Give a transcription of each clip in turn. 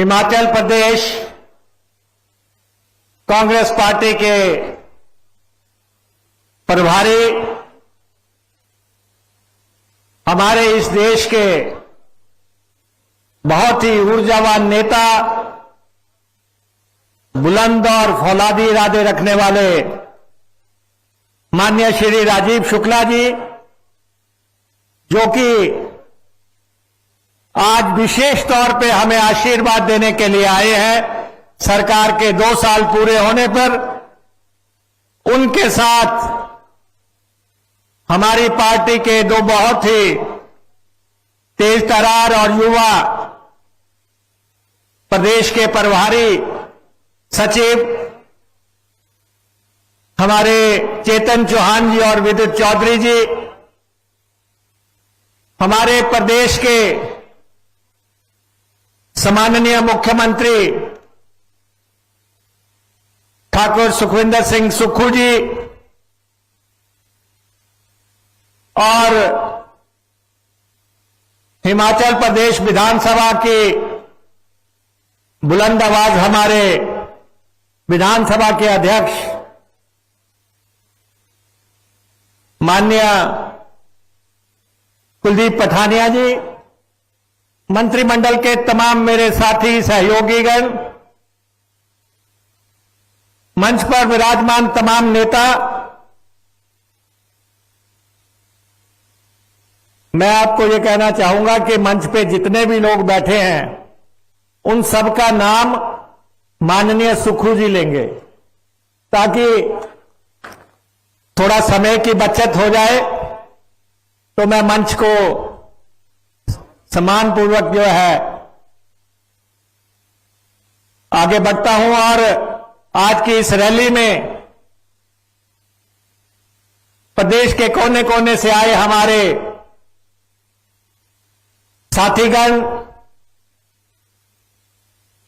Himachal Pradesh Congress party के प्रभारी, हमारे इस देश के बहुत ही ऊर्जावान नेता, बुलंद और फौलादी इरादे रखने वाले माननीय श्री राजीव शुक्ला जी, जो कि आज विशेष तौर पे हमें आशीर्वाद देने के लिए आए हैं। सरकार के 2 साल पूरे होने पर उनके साथ हमारी पार्टी के 2 बहुत ही तेज तर्रार और युवा प्रदेश के प्रभारी सचिव हमारे चेतन चौहान जी और विद्युत चौधरी जी, हमारे प्रदेश के सम्माननीय मुख्यमंत्री ठाकुर सुखविंदर सिंह सुक्खू जी और हिमाचल प्रदेश विधानसभा की बुलंद आवाज हमारे विधानसभा के अध्यक्ष माननीय कुलदीप पठानिया जी, मंत्रिमंडल के तमाम मेरे साथी सहयोगीगण, मंच पर विराजमान तमाम नेता, मैं आपको यह कहना चाहूंगा कि मंच पे जितने भी लोग बैठे हैं उन सबका नाम माननीय सुक्खू जी लेंगे, ताकि थोड़ा समय की बचत हो जाए। तो मैं मंच को सम्मानपूर्वक जो है आगे बढ़ता हूं और आज की इस रैली में प्रदेश के कोने कोने से आए हमारे साथीगण,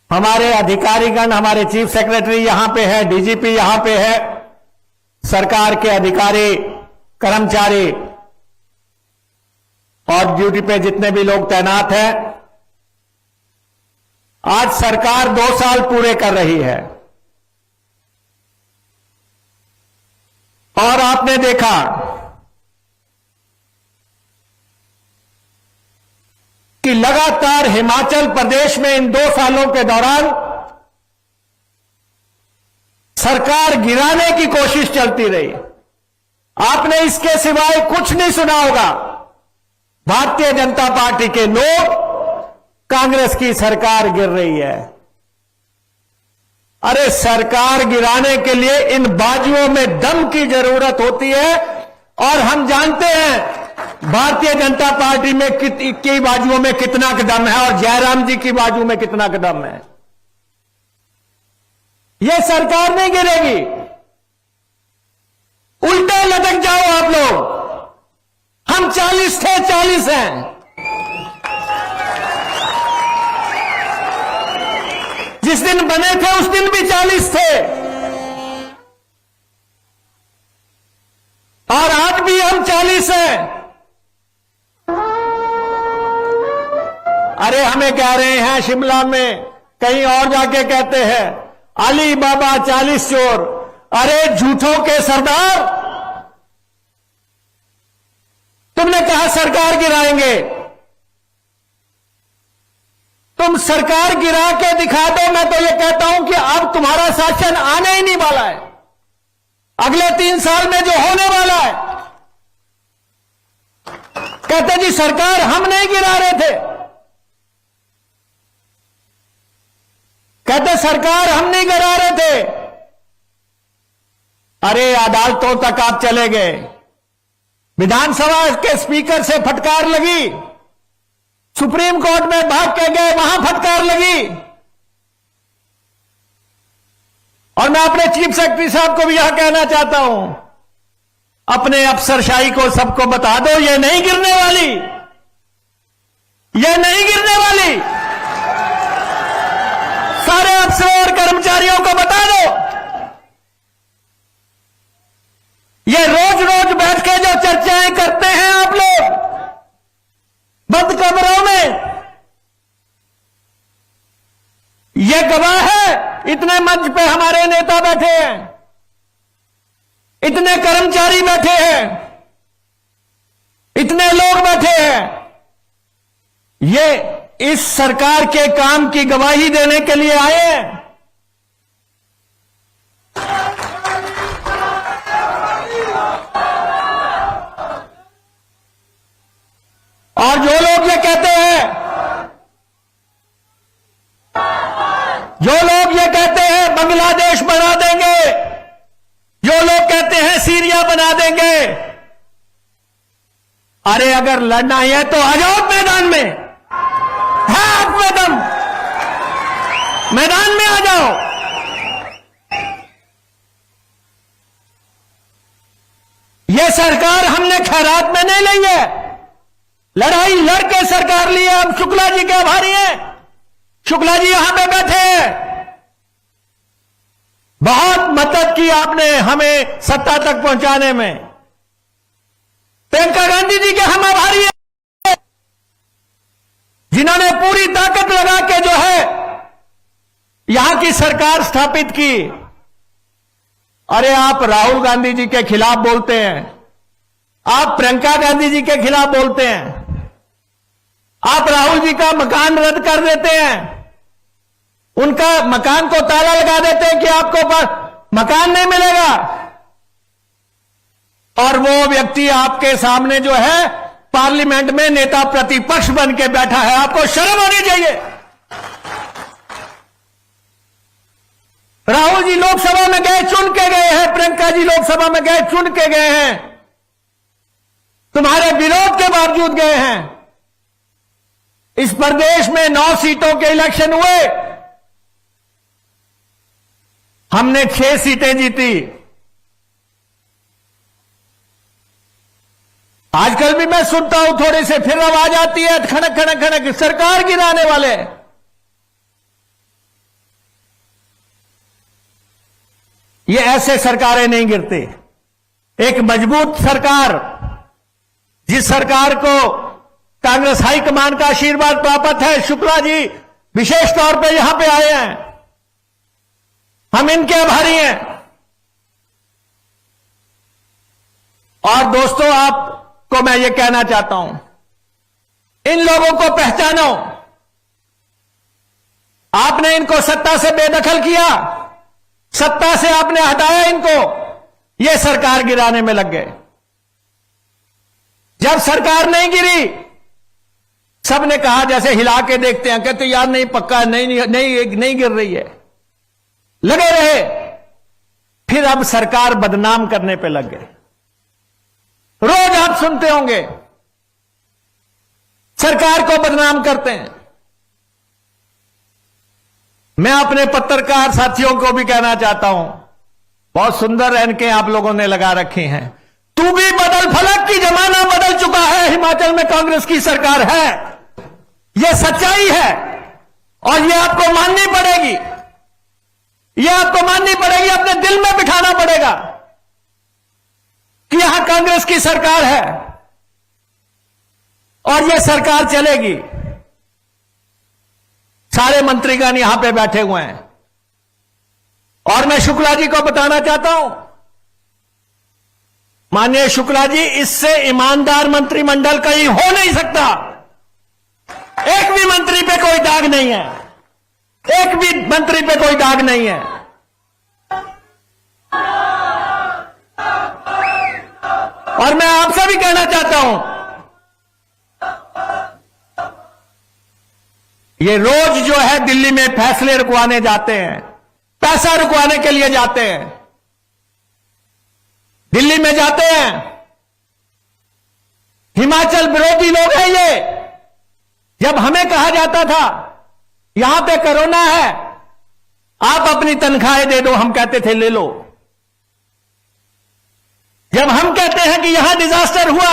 हमारे अधिकारीगण, हमारे चीफ सेक्रेटरी यहां पे है, डीजीपी यहां पे है, सरकार के अधिकारी, कर्मचारी और ड्यूटी पे जितने भी लोग तैनात हैं, आज सरकार 2 साल पूरे कर रही है और आपने देखा कि लगातार हिमाचल प्रदेश में इन 2 सालों के दौरान सरकार गिराने की कोशिश चलती रही। आपने इसके सिवाय कुछ नहीं सुना होगा। भारतीय जनता पार्टी के लोग, कांग्रेस की सरकार गिर रही है। अरे सरकार गिराने के लिए इन बाजुओं में दम की जरूरत होती है और हम जानते हैं भारतीय जनता पार्टी में की बाजुओं में कितना दम है और जयराम जी की बाजू में कितना दम है। यह सरकार नहीं गिरेगी, उल्टे लटक जाओ आप लोग। हम 40 थे, 40 हैं। जिस दिन बने थे उस दिन भी 40 थे और आज भी हम 40 हैं। अरे हमें कह रहे हैं शिमला में, कहीं और जाके कहते हैं अली बाबा 40 चोर। अरे झूठों के सरदार, तुमने कहा सरकार गिराएंगे, तुम सरकार गिरा के दिखा दो। मैं तो यह कहता हूं कि अब तुम्हारा शासन आने ही नहीं वाला है। अगले 3 साल में जो होने वाला है, कहते जी सरकार हम नहीं गिरा रहे थे, कहते सरकार हम नहीं गिरा रहे थे। अरे अदालतों तक आप चले गए, विधानसभा के स्पीकर से फटकार लगी, सुप्रीम कोर्ट में भाग के गए, वहां फटकार लगी। और मैं अपने चीफ सेक्रेटरी साहब को भी यह कहना चाहता हूं, अपने अफसरशाही को सबको बता दो, ये नहीं गिरने वाली, ये नहीं गिरने वाली। सारे अफसरों और कर्मचारियों को बता दो, ये रोज रोज बैठ के जो चर्चाएं करते हैं आप लोग बंद कमरों में, ये गवाह है, इतने मंच पे हमारे नेता बैठे हैं, इतने कर्मचारी बैठे हैं, इतने लोग बैठे हैं, ये इस सरकार के काम की गवाही देने के लिए आए हैं। और जो लोग ये कहते हैं, बांग्लादेश बना देंगे, जो लोग कहते हैं सीरिया बना देंगे, अरे अगर लड़ना है तो आ जाओ मैदान में, है आप मैदान, मैदान में आ जाओ। यह सरकार हमने खैरात में नहीं ली है, लड़ाई लड़के सरकार ली है। अब शुक्ला जी के आभारी हैं, शुक्ला जी यहां पे बैठे हैं, बहुत मदद की आपने हमें सत्ता तक पहुंचाने में। प्रियंका गांधी जी के हम आभारी हैं, जिन्होंने पूरी ताकत लगा के जो है यहां की सरकार स्थापित की। अरे आप राहुल गांधी जी के खिलाफ बोलते हैं, आप प्रियंका गांधी जी के खिलाफ बोलते हैं, आप राहुल जी का मकान रद्द कर देते हैं, उनका मकान को ताला लगा देते हैं कि आपको मकान नहीं मिलेगा, और वो व्यक्ति आपके सामने जो है पार्लियामेंट में नेता प्रतिपक्ष बन के बैठा है। आपको शर्म होनी चाहिए। राहुल जी लोकसभा में गए, चुन के गए हैं, प्रियंका जी लोकसभा में गए, चुन के गए हैं, तुम्हारे विरोध के बावजूद गए हैं। इस प्रदेश में 9 सीटों के इलेक्शन हुए, हमने 6 सीटें जीती। आजकल भी मैं सुनता हूं, थोड़ी से फिर आवाज आती है, खनक खनक खनक, सरकार गिराने वाले। ये ऐसे सरकारें नहीं गिरती। एक मजबूत सरकार, जिस सरकार को कांग्रेस हाईकमान का आशीर्वाद प्राप्त है, शुक्ला जी विशेष तौर पे यहां पे आए हैं, हम इनके आभारी हैं। और दोस्तों, आपको मैं ये कहना चाहता हूं, इन लोगों को पहचानो। आपने इनको सत्ता से बेदखल किया, सत्ता से आपने हटाया इनको, ये सरकार गिराने में लग गए। जब सरकार नहीं गिरी, सबने कहा, जैसे हिला के देखते हैं, कहते यार नहीं पक्का, नहीं गिर रही है, लगे रहे। फिर अब सरकार बदनाम करने पे लग गए। रोज आप सुनते होंगे सरकार को बदनाम करते हैं। मैं अपने पत्रकार साथियों को भी कहना चाहता हूं, बहुत सुंदर एनके आप लोगों ने लगा रखी हैं। तू भी बदल, फलक की जमाना बदल चुका है, हिमाचल में कांग्रेस की सरकार है, यह सच्चाई है, और यह आपको माननी पड़ेगी, यह आपको माननी पड़ेगी, अपने दिल में बिठाना पड़ेगा कि यहां कांग्रेस की सरकार है और यह सरकार चलेगी। सारे मंत्रीगण यहां पे बैठे हुए हैं, और मैं शुक्ला जी को बताना चाहता हूं, माननीय शुक्ला जी, इससे ईमानदार मंत्रिमंडल कहीं हो नहीं सकता। एक भी मंत्री पे कोई दाग नहीं है, एक भी मंत्री पे कोई दाग नहीं है। और मैं आपसे भी कहना चाहता हूं, ये रोज जो है दिल्ली में फैसले रुकवाने जाते हैं, पैसा रुकवाने के लिए जाते हैं, दिल्ली में जाते हैं, हिमाचल विरोधी लोग हैं ये। जब हमें कहा जाता था यहां पे कोरोना है, आप अपनी तनख्वाहें दे दो, हम कहते थे ले लो। जब हम कहते हैं कि यहां डिजास्टर हुआ,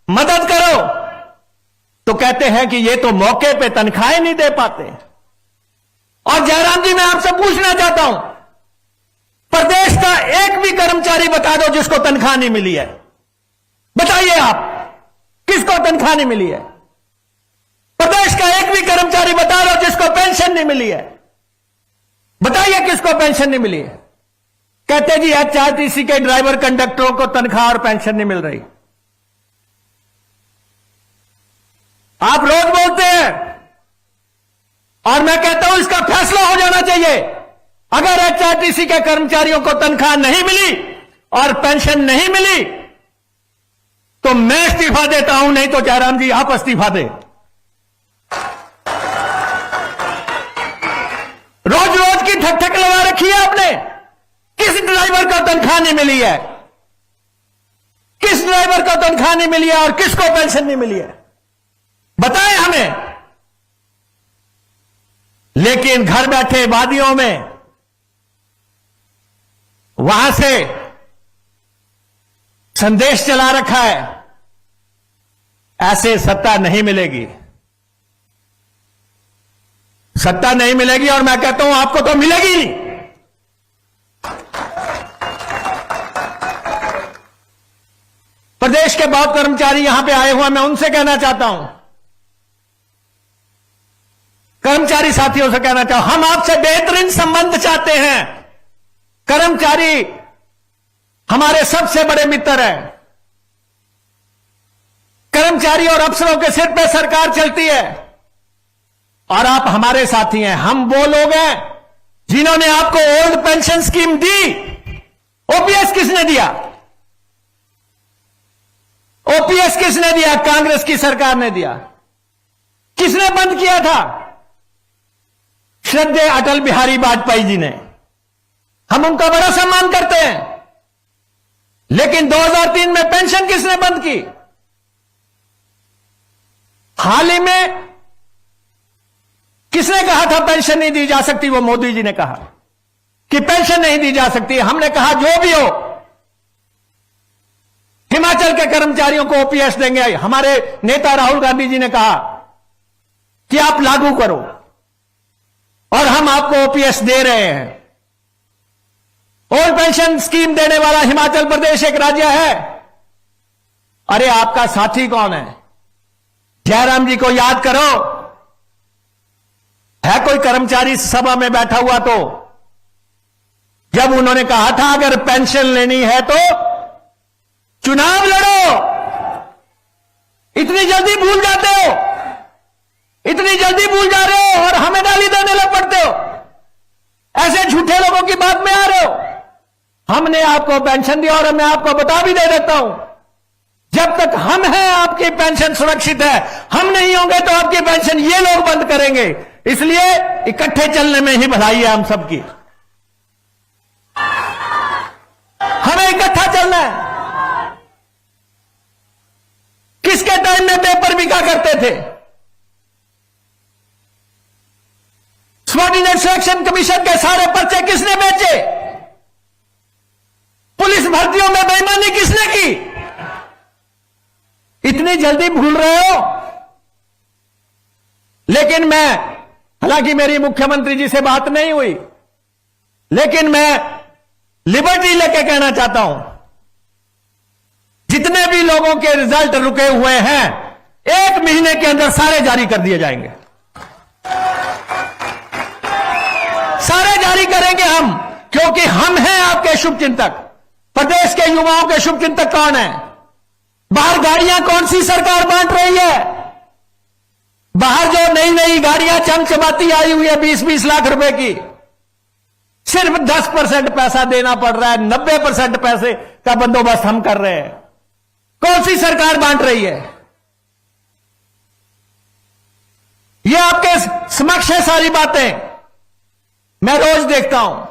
मदद करो, तो कहते हैं कि ये तो मौके पे तनख्वाहें नहीं दे पाते। और जयराम जी, मैं आपसे पूछना चाहता हूं, प्रदेश का एक भी कर्मचारी बता दो जिसको तनख्वाह नहीं मिली है। बताइए आप, किसको तनख्वाह नहीं मिली है? प्रदेश का एक भी कर्मचारी बता दो जिसको पेंशन नहीं मिली है। बताइए किसको पेंशन नहीं मिली है? कहते जी एचआरटीसी के ड्राइवर कंडक्टरों को तनख्वाह और पेंशन नहीं मिल रही। आप रोज बोलते हैं और मैं कहता हूं इसका फैसला हो जाना चाहिए। अगर एचआरटीसी के कर्मचारियों को तनख्वाह नहीं मिली और पेंशन नहीं मिली तो मैं इस्तीफा देता हूं, नहीं तो जयराम जी आप इस्तीफा दें। रोज रोज की ठक ठक लगा रखी है आपने। किस ड्राइवर को तनख्वाह नहीं मिली है? किस ड्राइवर को तनख्वाह नहीं मिली है और किसको पेंशन नहीं मिली है? बताएं हमें। लेकिन घर बैठे वादियों में वहां से संदेश चला रखा है, ऐसे सत्ता नहीं मिलेगी, सत्ता नहीं मिलेगी। और मैं कहता हूं आपको तो मिलेगी नहीं। प्रदेश के बहुत कर्मचारी यहां पे आए हुए, मैं उनसे कहना चाहता हूं, कर्मचारी साथियों से कहना चाहूं, हम आपसे बेहतरीन संबंध चाहते हैं। कर्मचारी हमारे सबसे बड़े मित्र हैं। कर्मचारी और अफसरों के सिर पे सरकार चलती है और आप हमारे साथी हैं। हम वो लोग हैं जिन्होंने आपको ओल्ड पेंशन स्कीम दी। ओपीएस किसने दिया? ओपीएस किसने दिया? कांग्रेस की सरकार ने दिया। किसने बंद किया था? श्रद्धेय अटल बिहारी वाजपेयी जी ने। हम उनका बड़ा सम्मान करते हैं। लेकिन 2003 में पेंशन किसने बंद की? हाल ही में किसने कहा था पेंशन नहीं दी जा सकती? वो मोदी जी ने कहा कि पेंशन नहीं दी जा सकती। हमने कहा जो भी हो, हिमाचल के कर्मचारियों को ओपीएस देंगे। हमारे नेता राहुल गांधी जी ने कहा कि आप लागू करो और हम आपको ओपीएस दे रहे हैं। ओल्ड पेंशन स्कीम देने वाला हिमाचल प्रदेश एक राज्य है। अरे आपका साथी कौन है? जयराम जी को याद करो। है कोई कर्मचारी सभा में बैठा हुआ तो जब उन्होंने कहा था अगर पेंशन लेनी है तो चुनाव लड़ो। इतनी जल्दी भूल जाते हो, इतनी जल्दी भूल जा रहे हो और हमें गाली देने लग पड़ते हो। ऐसे झूठे लोगों की बात में आ रहे हो। हमने आपको पेंशन दी और मैं आपको बता भी दे देता हूं, जब तक हम हैं आपकी पेंशन सुरक्षित है। हम नहीं होंगे तो आपकी पेंशन ये लोग बंद करेंगे। इसलिए इकट्ठे चलने में ही भलाई है हम सबकी। हमें इकट्ठा चलना है। किसके टाइम में पेपर बिका करते थे? सबॉर्डिनेट सिलेक्शन कमीशन के सारे पर्चे किसने बेचे? पुलिस भर्तियों में बेईमानी किसने की? इतनी जल्दी भूल रहे हो। लेकिन मैं, हालांकि मेरी मुख्यमंत्री जी से बात नहीं हुई, लेकिन मैं लिबर्टी लेके कहना चाहता हूं, जितने भी लोगों के रिजल्ट रुके हुए हैं 1 महीने के अंदर सारे जारी कर दिए जाएंगे। सारे जारी करेंगे हम, क्योंकि हम हैं आपके शुभचिंतक। प्रदेश के युवाओं के शुभचिंतक कौन है? बाहर गाड़ियां कौन सी सरकार बांट रही है? बाहर जो नई नई गाड़ियां चमचमाती आई हुई है 20-20 लाख रुपए की, सिर्फ 10% पैसा देना पड़ रहा है। 90% पैसे का बंदोबस्त हम कर रहे हैं। कौन सी सरकार बांट रही है? ये आपके समक्ष है सारी बातें। मैं रोज देखता हूं।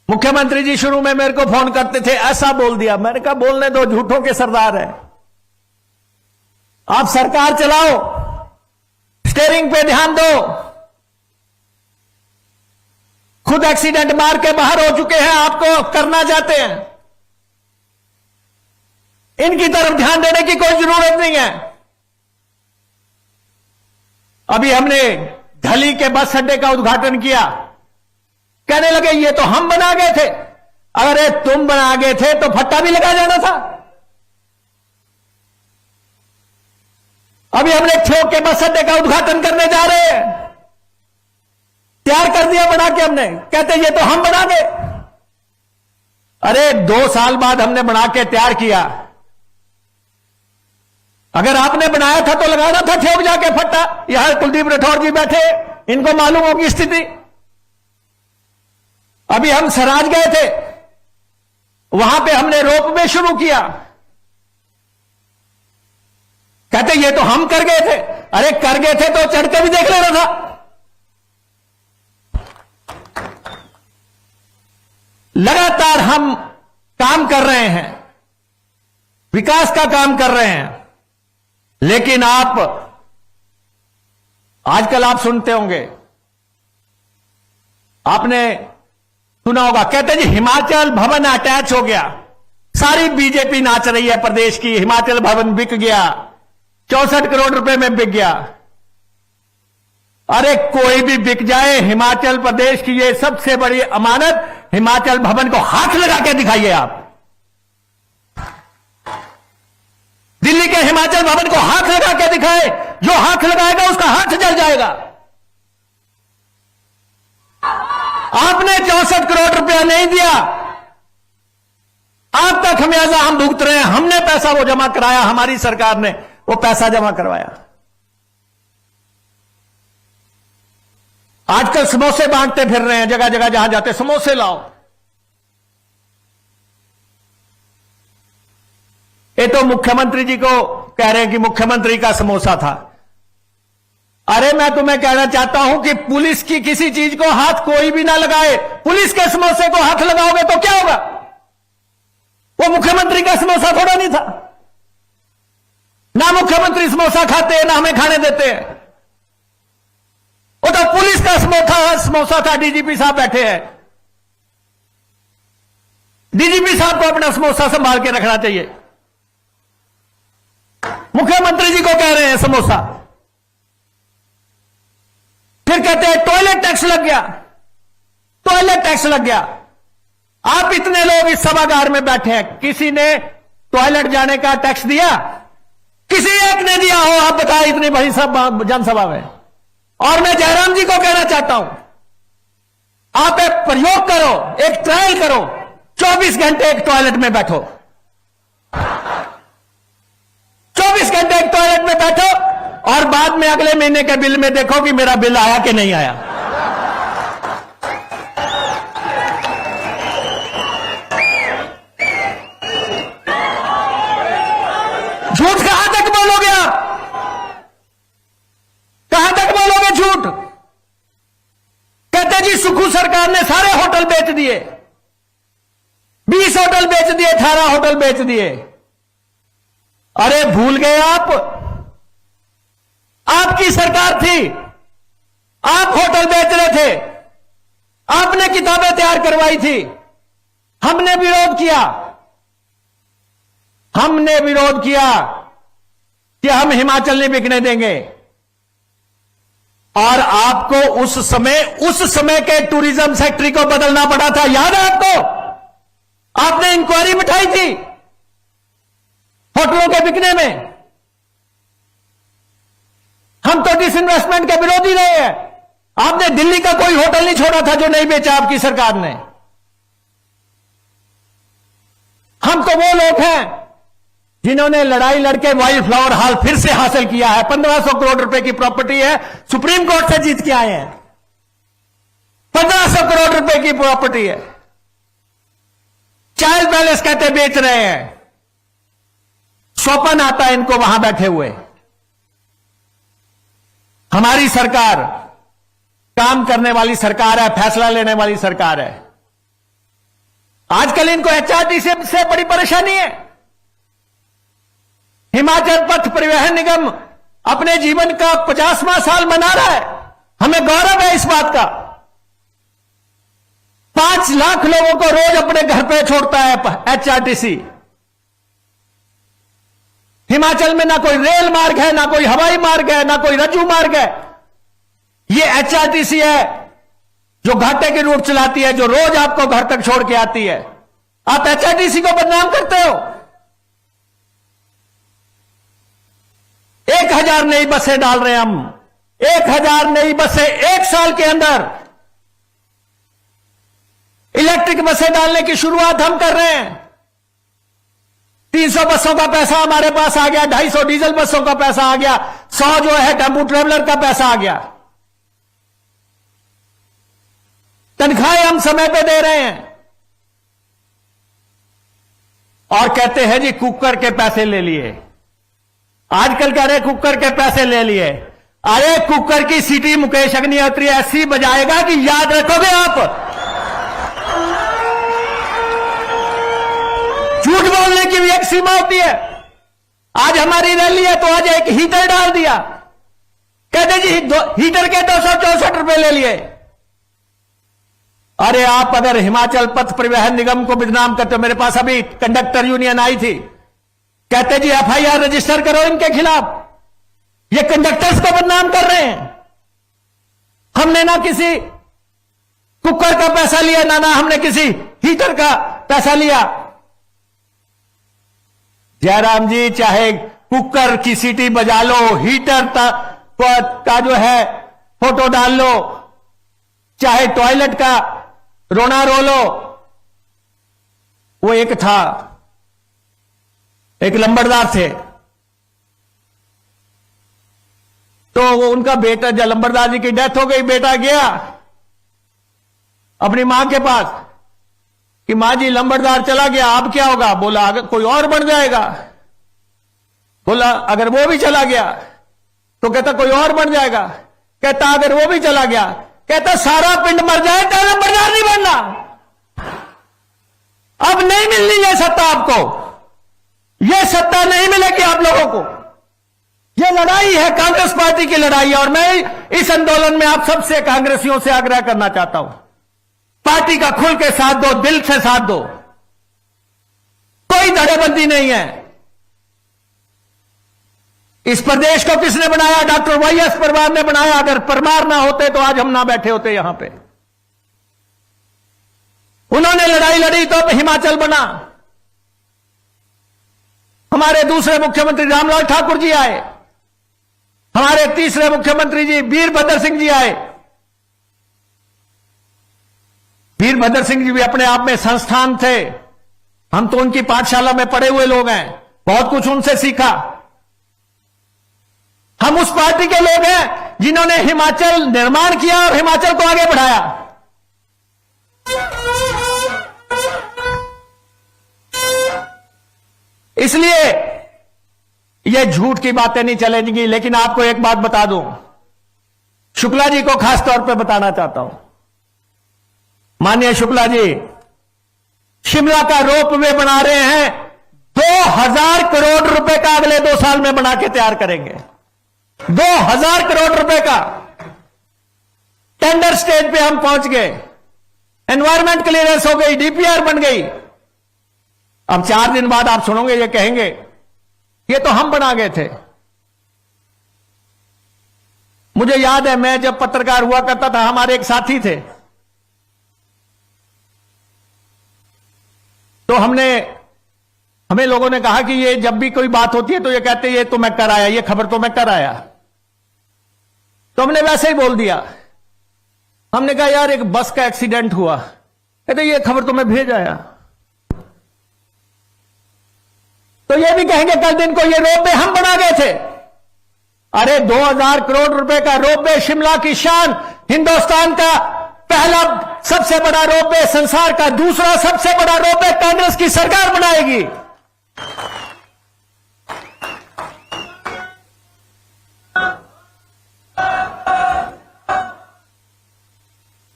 मुख्यमंत्री जी शुरू में मेरे को फोन करते थे, ऐसा बोल दिया। मैंने कहा बोलने दो, झूठों के सरदार है। आप सरकार चलाओ, स्टीयरिंग पे ध्यान दो। खुद एक्सीडेंट मार के बाहर हो चुके हैं, आपको करना चाहते हैं। इनकी तरफ ध्यान देने की कोई जरूरत नहीं है। अभी हमने ढली के बस अड्डे का उद्घाटन किया। कहने लगे ये तो हम बना गए थे। अरे तुम बना गए थे तो फट्टा भी लगा जाना था। अभी हम लोग ठोक के बस अड्डे का उद्घाटन करने जा रहे हैं। तैयार कर दिया बना के हमने, कहते ये तो हम बनाएंगे। अरे 2 साल बाद हमने बना के तैयार किया। अगर आपने बनाया था तो लगाना था ठोक जाके फट्टा। यहां कुलदीप राठौर जी बैठे, इनको मालूम होगी स्थिति। अभी हम सराज गए थे, वहां पे हमने रोपवे शुरू किया, कहते ये तो हम कर गए थे। अरे कर गए थे तो चढ़ के भी देख लेना था। लगातार हम काम कर रहे हैं, विकास का काम कर रहे हैं, लेकिन आप आजकल आप सुनते होंगे, आपने सुना होगा, कहते जी हिमाचल भवन अटैच हो गया। सारी बीजेपी नाच रही है प्रदेश की, हिमाचल भवन बिक गया, 64 करोड़ रुपए में बिक गया। अरे कोई भी बिक जाए, हिमाचल प्रदेश की ये सबसे बड़ी अमानत, हिमाचल भवन को हाथ लगा के दिखाइए आप। दिल्ली के हिमाचल भवन को हाथ लगा के दिखाए, जो हाथ लगाएगा उसका हाथ जल जाएगा। आपने 64 करोड़ रुपया नहीं दिया, आप तक खमियाजा हम भुगत रहे हैं। हमने पैसा वो जमा कराया, हमारी सरकार ने वो पैसा जमा करवाया। आजकल समोसे बांटते फिर रहे हैं, जगह जगह जहां जाते समोसे लाओ। ये तो मुख्यमंत्री जी को कह रहे हैं कि मुख्यमंत्री का समोसा था। अरे मैं तुम्हें कहना चाहता हूं कि पुलिस की किसी चीज को हाथ कोई भी ना लगाए। पुलिस के समोसे को हाथ लगाओगे तो क्या होगा? वो मुख्यमंत्री का समोसा थोड़ा नहीं था। ना मुख्यमंत्री समोसा खाते हैं, ना हमें खाने देते हैं। वो तो पुलिस का समोसा था। डीजीपी साहब बैठे हैं, डीजीपी साहब को अपना समोसा संभाल के रखना चाहिए। मुख्यमंत्री जी को कह रहे हैं समोसा, फिर कहते हैं टॉयलेट टैक्स लग गया, टॉयलेट टैक्स लग गया। आप इतने लोग इस सभागार में बैठे हैं, किसी ने टॉयलेट जाने का टैक्स दिया? किसी एक ने दिया हो? आप बताएं इतनी बड़ी जनसभा में। और मैं जयराम जी को कहना चाहता हूं, आप एक प्रयोग करो, एक ट्रायल करो, 24 घंटे एक टॉयलेट में बैठो, 24 घंटे एक टॉयलेट में बैठो, और बाद में अगले महीने के बिल में देखो कि मेरा बिल आया कि नहीं आया। झूठ कहां तक बोलोगे आप? कहां तक बोलोगे झूठ? कहते जी सुखू सरकार ने सारे होटल बेच दिए, 20 होटल बेच दिए, 18 होटल बेच दिए। अरे भूल गए आप, आपकी सरकार थी, आप होटल बेच रहे थे, आपने किताबें तैयार करवाई थी। हमने विरोध किया, हमने विरोध किया कि हम हिमाचल नहीं बिकने देंगे। और आपको उस समय के टूरिज्म सेक्रेटरी को बदलना पड़ा था, याद है आपको? आपने इंक्वायरी बिठाई थी होटलों के बिकने में। हम तो डिसइन्वेस्टमेंट के विरोधी रहे हैं। आपने दिल्ली का कोई होटल नहीं छोड़ा था जो नहीं बेचा आपकी सरकार ने। हम तो वो लोग हैं जिन्होंने लड़ाई लड़के वाइल्ड फ्लावर हॉल फिर से हासिल किया है। 1500 करोड़ रुपए की प्रॉपर्टी है, सुप्रीम कोर्ट से जीत के आए हैं। 1500 करोड़ रुपए की प्रॉपर्टी है। चाइल्ड पैलेस कहते बेच रहे हैं, स्वपन आता है इनको वहां बैठे हुए। हमारी सरकार काम करने वाली सरकार है, फैसला लेने वाली सरकार है। आजकल इनको एचआरटीसी से बड़ी परेशानी है। हिमाचल पथ परिवहन निगम अपने जीवन का 50वां साल मना रहा है। हमें गौरव है इस बात का। 5 लाख लोगों को रोज अपने घर पे छोड़ता है एचआरटीसी। हिमाचल में ना कोई रेल मार्ग है, ना कोई हवाई मार्ग है, ना कोई रज्जू मार्ग है। ये एचआरटीसी है जो घाटे की रूट चलाती है, जो रोज आपको घर तक छोड़ के आती है। आप एचआरटीसी को बदनाम करते हो। 1000 नई बसें डाल रहे हैं हम, 1000 नई बसें 1 साल के अंदर इलेक्ट्रिक बसें डालने की शुरुआत हम कर रहे हैं। 300 बसों का पैसा हमारे पास आ गया, 250 डीजल बसों का पैसा आ गया, 100 जो है टेम्पू ट्रेवलर का पैसा आ गया। तनख्वाहें हम समय पे दे रहे हैं। और कहते हैं जी कुकर के पैसे ले लिए। आजकल कह रहे कुकर के पैसे ले लिए। अरे कुकर की सीटी मुकेश अग्निहोत्री ऐसी बजाएगा कि याद रखोगे आप। झूठ बोलने की भी एक सीमा होती है। आज हमारी रैली है तो आज एक हीटर डाल दिया, कहते जी हीटर के 264 रुपए ले लिए। अरे आप अगर हिमाचल पथ परिवहन निगम को बदनाम करते हो, मेरे पास अभी कंडक्टर यूनियन आई थी, कहते जी एफआईआर रजिस्टर करो इनके खिलाफ, ये कंडक्टर्स को बदनाम कर रहे हैं। हमने ना किसी कुकर का पैसा लिया, ना हमने किसी हीटर का पैसा लिया। जयराम जी चाहे कुकर की सीटी बजा लो, हीटर का जो है फोटो डाल लो, चाहे टॉयलेट का रोना रो लो। वो एक था, एक लंबरदार थे, तो वो उनका बेटा, जब लंबरदार जी की डेथ हो गई, बेटा गया अपनी मां के पास कि मां जी लंबरदार चला गया, अब क्या होगा? बोला अगर कोई और बन जाएगा। बोला अगर वो भी चला गया तो कहता कोई और बन जाएगा। कहता अगर वो भी चला गया, कहता सारा पिंड मर जाए तो लंबरदार नहीं बनना। अब नहीं मिलनी ये सत्ता आपको, ये सत्ता नहीं मिलेगी आप लोगों को। ये लड़ाई है, कांग्रेस पार्टी की लड़ाई है। और मैं इस आंदोलन में आप सबसे कांग्रेसियों से आग्रह करना चाहता हूं, पार्टी का खुल के साथ दो, दिल से साथ दो, कोई धड़ेबंदी नहीं है। इस प्रदेश को किसने बनाया? डॉक्टर वाईएस परमार ने बनाया। अगर परमार ना होते तो आज हम ना बैठे होते यहां पे। उन्होंने लड़ाई लड़ी तो हिमाचल बना। हमारे दूसरे मुख्यमंत्री रामलाल ठाकुर जी आए, हमारे तीसरे मुख्यमंत्री जी वीरभद्र सिंह जी आए। वीरभद्र सिंह जी भी अपने आप में संस्थान थे, हम तो उनकी पाठशाला में पढ़े हुए लोग हैं, बहुत कुछ उनसे सीखा। हम उस पार्टी के लोग हैं जिन्होंने हिमाचल निर्माण किया और हिमाचल को आगे बढ़ाया। इसलिए ये झूठ की बातें नहीं चलेंगी। लेकिन आपको एक बात बता दूं, शुक्ला जी को खास तौर पे बताना चाहता हूं। माननीय शुक्ला जी शिमला का रोपवे बना रहे हैं, 2000 करोड़ रुपए का अगले 2 साल में बना के तैयार करेंगे। 2000 करोड़ रुपए का टेंडर स्टेज पे हम पहुंच गए, एनवायरमेंट क्लियरेंस हो गई, डीपीआर बन गई। अब 4 दिन बाद आप सुनोगे, ये कहेंगे ये तो हम बना गए थे। मुझे याद है, मैं जब पत्रकार हुआ करता था, हमारे एक साथी थे, तो हमें लोगों ने कहा कि ये जब भी कोई बात होती है तो ये कहते हैं ये तो मैं कर आया, ये खबर तो मैं कर आया। तो हमने वैसे ही बोल दिया। हमने कहा यार एक बस का एक्सीडेंट हुआ, कहते ये खबर तो मैं भेज आया। तो ये भी कहेंगे कल दिन को ये रोपवे हम बना गए थे। अरे 2000 करोड़ रुपए का रोपवे, शिमला की शान, हिंदुस्तान का पहला सबसे बड़ा रोपवे, संसार का दूसरा सबसे बड़ा रोपवे कांग्रेस की सरकार बनाएगी।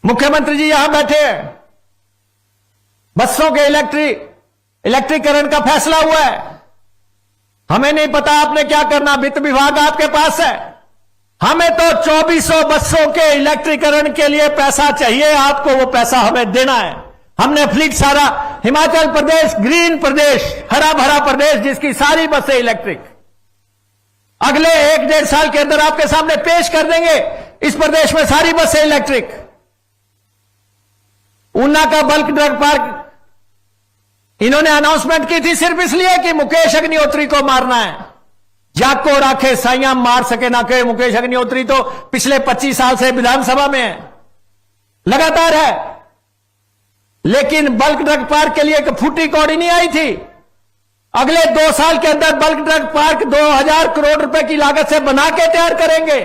मुख्यमंत्री जी यहां बैठे हैं, बसों के इलेक्ट्रिकरण का फैसला हुआ है। हमें नहीं पता आपने क्या करना, वित्त विभाग आपके पास है। हमें तो 2400 बसों के इलेक्ट्रिकरण के लिए पैसा चाहिए, आपको वो पैसा हमें देना है। हमने फ्लीट सारा, हिमाचल प्रदेश ग्रीन प्रदेश, हरा भरा प्रदेश, जिसकी सारी बसें इलेक्ट्रिक, अगले 1-1.5 साल के अंदर आपके सामने पेश कर देंगे। इस प्रदेश में सारी बसें इलेक्ट्रिक। ऊना का बल्क ड्रग पार्क इन्होंने अनाउंसमेंट की थी सिर्फ इसलिए कि मुकेश अग्निहोत्री को मारना है। जाको राखे साइयां, मार सके ना कहे। मुकेश अग्निहोत्री तो पिछले 25 साल से विधानसभा में है, लगातार है। लेकिन बल्क ड्रग पार्क के लिए एक फूटी कौड़ी नहीं आई थी। अगले 2 साल के अंदर बल्क ड्रग पार्क 2000 करोड़ रुपए की लागत से बना के तैयार करेंगे।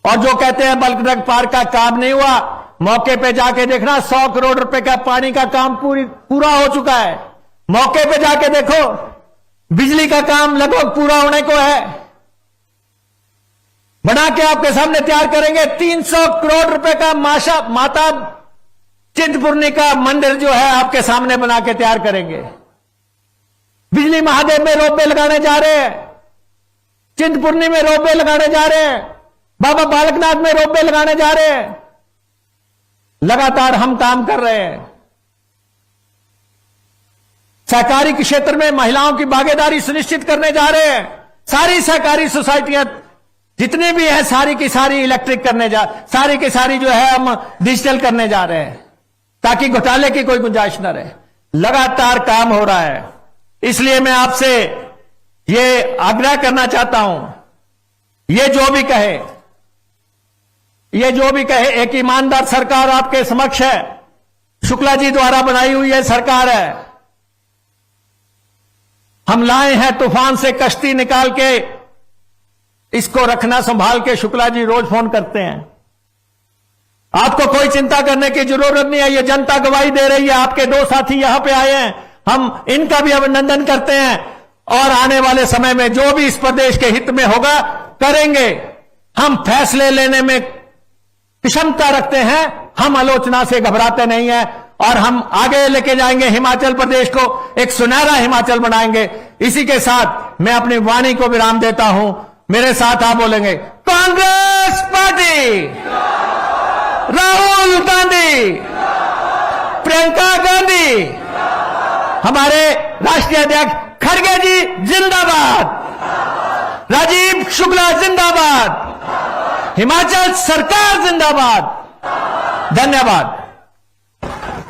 और जो कहते हैं बल्क ड्रग पार्क का काम नहीं हुआ, मौके पे जाके देखना 100 करोड़ रुपए का पानी का काम पूरा हो चुका है। मौके पे जाके देखो, बिजली का काम लगभग पूरा होने को है। बना के आपके सामने तैयार करेंगे। 300 करोड़ रुपए का माता चिंतपूर्णी का मंदिर जो है आपके सामने बना के तैयार करेंगे। बिजली महादेव में रोपवे लगाने जा रहे हैं, चिंतपूर्णी में रोपवे लगाने जा रहे हैं, बाबा बालकनाथ में रोपवे लगाने जा रहे हैं। लगातार हम काम कर रहे हैं। सहकारी के क्षेत्र में महिलाओं की भागीदारी सुनिश्चित करने जा रहे हैं। सारी सहकारी सोसाइटियां जितनी भी है सारी की सारी इलेक्ट्रिक सारी की सारी जो है हम डिजिटल करने जा रहे हैं, ताकि घोटाले की कोई गुंजाइश न रहे। लगातार काम हो रहा है। इसलिए मैं आपसे ये आग्रह करना चाहता हूं, ये जो भी कहे, एक ईमानदार सरकार आपके समक्ष है। शुक्ला जी द्वारा बनाई हुई यह सरकार है। हम लाए हैं तूफान से कश्ती निकाल के, इसको रखना संभाल के। शुक्ला जी रोज फोन करते हैं। आपको कोई चिंता करने की जरूरत नहीं है। ये जनता गवाही दे रही है। आपके 2 साथी यहां पे आए हैं, हम इनका भी अभिनंदन करते हैं। और आने वाले समय में जो भी इस प्रदेश के हित में होगा करेंगे। हम फैसले लेने में क्षमता रखते हैं, हम आलोचना से घबराते नहीं हैं और हम आगे लेके जाएंगे। हिमाचल प्रदेश को एक सुनहरा हिमाचल बनाएंगे। इसी के साथ मैं अपनी वाणी को विराम देता हूं। मेरे साथ आप बोलेंगे, कांग्रेस पार्टी, राहुल गांधी, प्रियंका गांधी, हमारे राष्ट्रीय अध्यक्ष खड़गे जी जिंदाबाद, राजीव शुक्ला जिंदाबाद, हिमाचल सरकार जिंदाबाद। धन्यवाद।